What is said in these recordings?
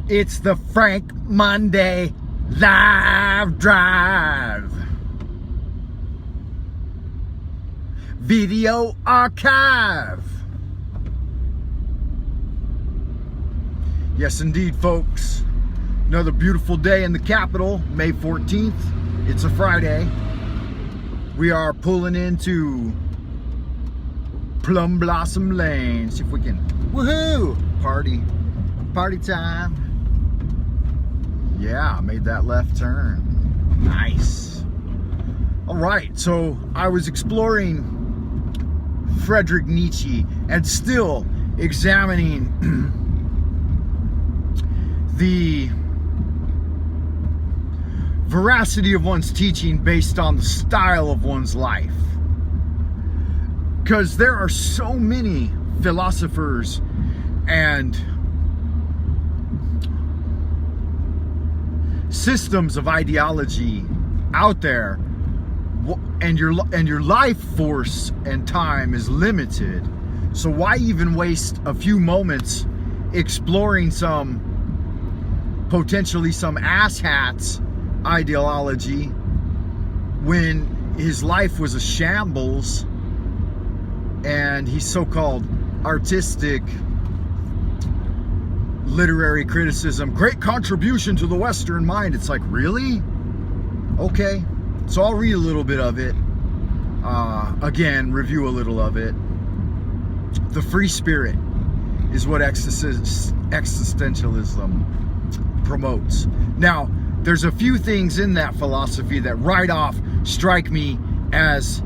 It's the Frank Monday Live Drive Video Archive. Yes, indeed, folks. Another beautiful day in the capital, May 14th. It's a Friday. We are pulling into Plum Blossom Lane. See if we can, woohoo, party time. Yeah, I made that left turn. Nice. All right, so I was exploring Friedrich Nietzsche and still examining the veracity of one's teaching based on the style of one's life. Because there are so many philosophers and systems of ideology out there, and your life force and time is limited. So why even waste a few moments exploring potentially some asshat's ideology when his life was a shambles and he's so-called artistic literary criticism, great contribution to the Western mind. It's like, really? Okay, so I'll read a little bit of it. Again, review a little of it. The free spirit is what existentialism promotes. Now, there's a few things in that philosophy that right off strike me as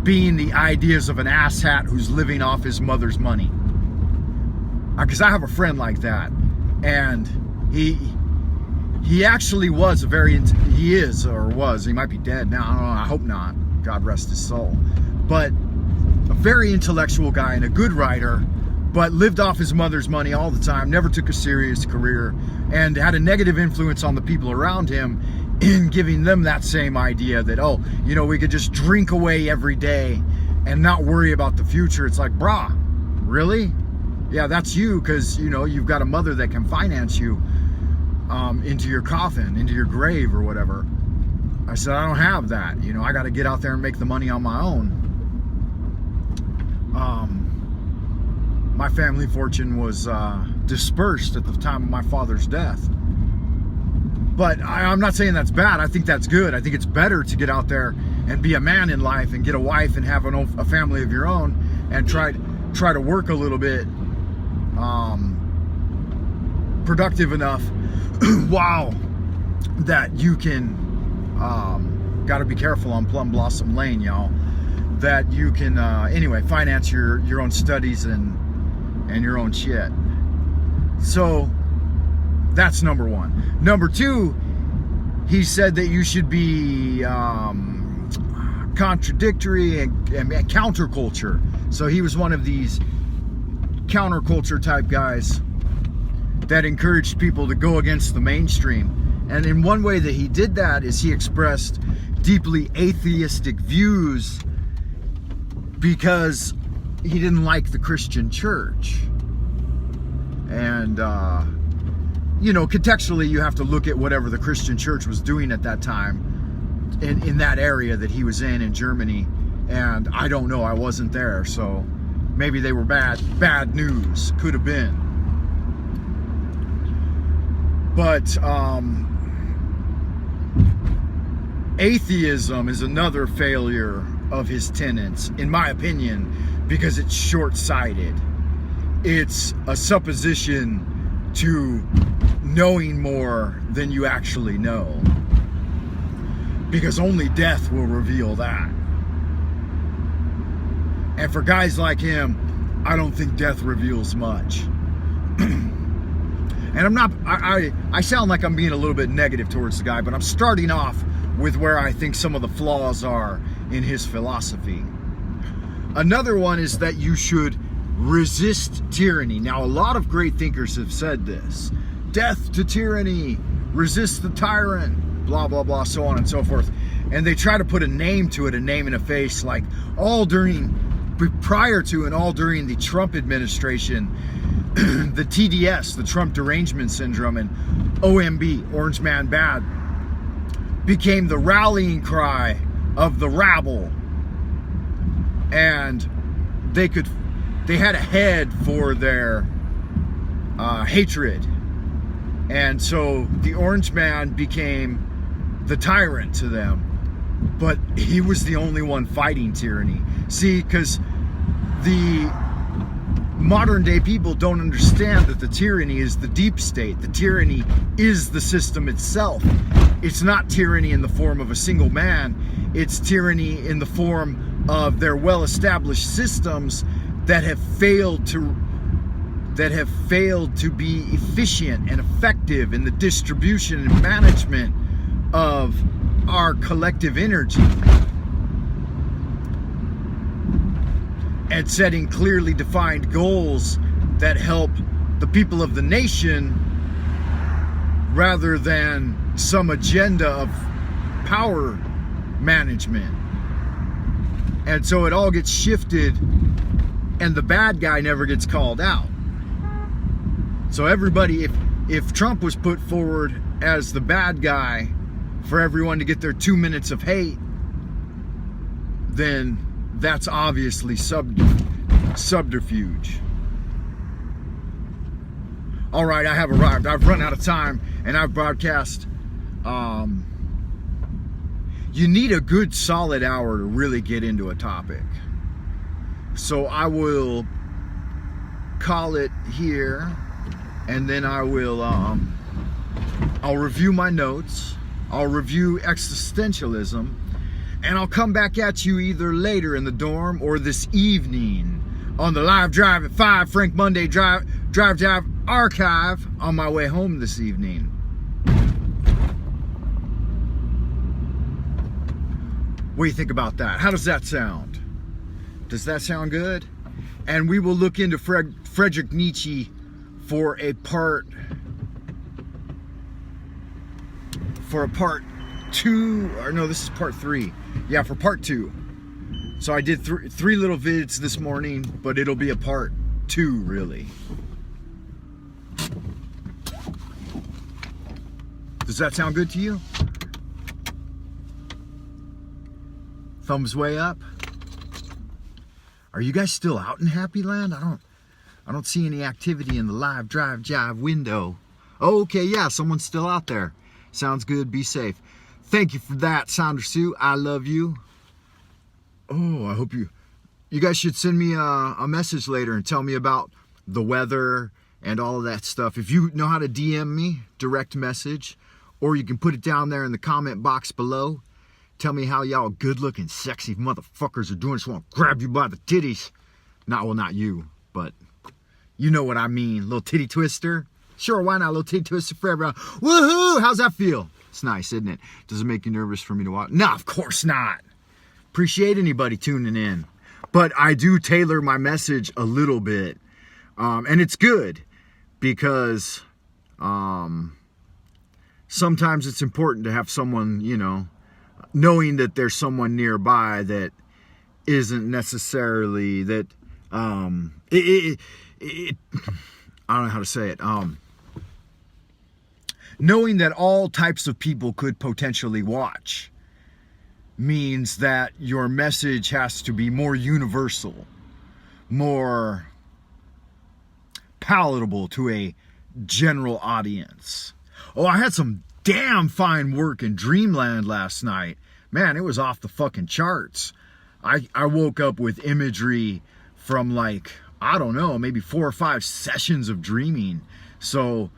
being the ideas of an asshat who's living off his mother's money. Because I have a friend like that, and he actually was he might be dead now, I don't know, I hope not, God rest his soul, but a very intellectual guy and a good writer, but lived off his mother's money all the time, never took a serious career, and had a negative influence on the people around him in giving them that same idea that, oh, you know, we could just drink away every day and not worry about the future. It's like, brah, really? Yeah, that's you, because, you know, you've got a mother that can finance you into your coffin, into your grave or whatever. I said, I don't have that. You know, I got to get out there and make the money on my own. My family fortune was dispersed at the time of my father's death. But I'm not saying that's bad. I think that's good. I think it's better to get out there and be a man in life and get a wife and have a family of your own and try to work a little bit productive enough wow, that you can got to be careful on Plum Blossom Lane, y'all, that you can anyway finance your own studies and your own shit. So that's number one. Number two, he said that you should be contradictory and counterculture. So he was one of these counterculture type guys that encouraged people to go against the mainstream. And in one way that he did that is he expressed deeply atheistic views because he didn't like the Christian church. And you know, contextually, you have to look at whatever the Christian church was doing at that time in that area that he was in Germany. And I don't know, I wasn't there, so maybe they were bad news, could have been. But atheism is another failure of his tenets, in my opinion, because it's short-sighted. It's a supposition to knowing more than you actually know, because only death will reveal that. And for guys like him, I don't think death reveals much. And I sound like I'm being a little bit negative towards the guy, but I'm starting off with where I think some of the flaws are in his philosophy. Another one is that you should resist tyranny. Now, a lot of great thinkers have said this. Death to tyranny, resist the tyrant, blah, blah, blah, so on and so forth. And they try to put a name to it, a name and a face, like prior to and all during the Trump administration, the TDS, the Trump Derangement Syndrome, and OMB, Orange Man Bad, became the rallying cry of the rabble. And they had a head for their hatred. And so the Orange Man became the tyrant to them. But he was the only one fighting tyranny. See, because the modern day people don't understand that the tyranny is the deep state. The tyranny is the system itself. It's not tyranny in the form of a single man. It's tyranny in the form of their well-established systems that have failed to be efficient and effective in the distribution and management of our collective energy, and setting clearly defined goals that help the people of the nation rather than some agenda of power management. And so it all gets shifted and the bad guy never gets called out. So everybody, if Trump was put forward as the bad guy for everyone to get their 2 minutes of hate, then that's obviously subterfuge. All right, I have arrived. I've run out of time and I've broadcast. You need a good solid hour to really get into a topic. So I will call it here, and then I will I'll review my notes, I'll review existentialism, and I'll come back at you either later in the dorm or this evening on the live drive at 5 Frank Monday Drive archive on my way home this evening. What do you think about that? How does that sound? Does that sound good? And we will look into Friedrich Nietzsche for a part 2, or no, this is part 3. Yeah, for part 2. So I did three little vids this morning, but it'll be a part 2 really. Does that sound good to you? Thumbs way up. Are you guys still out in Happy Land? I don't see any activity in the live drive jive window. Oh, okay, yeah, someone's still out there. Sounds good. Be safe. Thank you for that, Sounder Sue. I love you. Oh, I hope you guys should send me a message later and tell me about the weather and all of that stuff. If you know how to DM me, direct message, or you can put it down there in the comment box below. Tell me how y'all good-looking, sexy motherfuckers are doing. Just want to grab you by the titties. Not you, but you know what I mean. Little titty twister. Sure, why not? A little titty twister for everyone. Woohoo! How's that feel? It's nice, isn't it? Does it make you nervous for me to watch? No, of course not. Appreciate anybody tuning in. But I do tailor my message a little bit. And it's good because sometimes it's important to have someone, knowing that there's someone nearby that isn't necessarily that I don't know how to say it. Knowing that all types of people could potentially watch means that your message has to be more universal, more palatable to a general audience. Oh, I had some damn fine work in Dreamland last night. Man, it was off the fucking charts. I woke up with imagery from I don't know, maybe 4 or 5 sessions of dreaming. So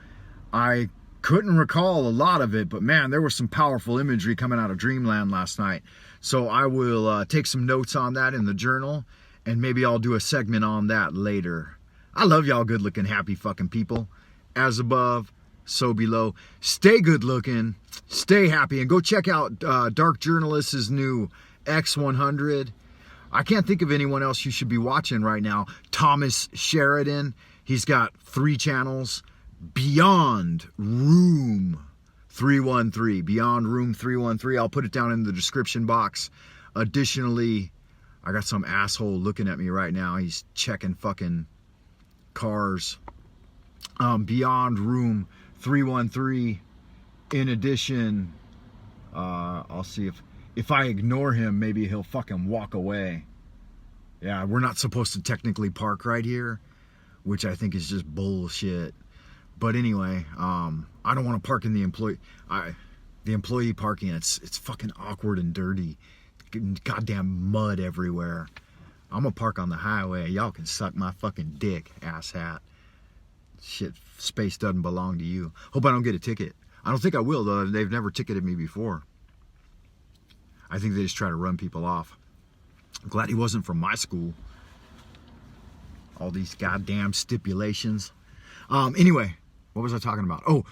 I couldn't recall a lot of it, but man, there was some powerful imagery coming out of Dreamland last night. So I will take some notes on that in the journal, and maybe I'll do a segment on that later. I love y'all good looking, happy fucking people. As above, so below. Stay good looking, stay happy, and go check out Dark Journalist's new X100. I can't think of anyone else you should be watching right now. Thomas Sheridan, he's got 3 channels. Beyond Room 313. Beyond Room 313. I'll put it down in the description box. Additionally, I got some asshole looking at me right now. He's checking fucking cars. Beyond Room 313. In addition, I'll see if I ignore him, maybe he'll fucking walk away. Yeah, we're not supposed to technically park right here, which I think is just bullshit. But anyway, I don't want to park in the employee parking. It's fucking awkward and dirty. Goddamn mud everywhere. I'm gonna park on the highway. Y'all can suck my fucking dick, asshat. Shit, space doesn't belong to you. Hope I don't get a ticket. I don't think I will, though. They've never ticketed me before. I think they just try to run people off. I'm glad he wasn't from my school. All these goddamn stipulations. Anyway, what was I talking about? Oh,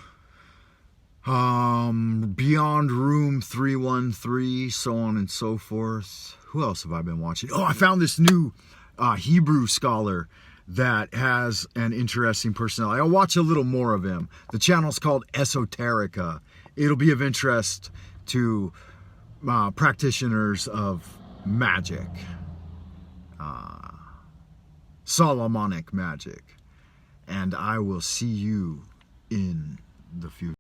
Beyond Room 313, so on and so forth. Who else have I been watching? Oh, I found this new Hebrew scholar that has an interesting personality. I'll watch a little more of him. The channel's called Esoterica. It'll be of interest to practitioners of magic, Solomonic magic. And I will see you in the future.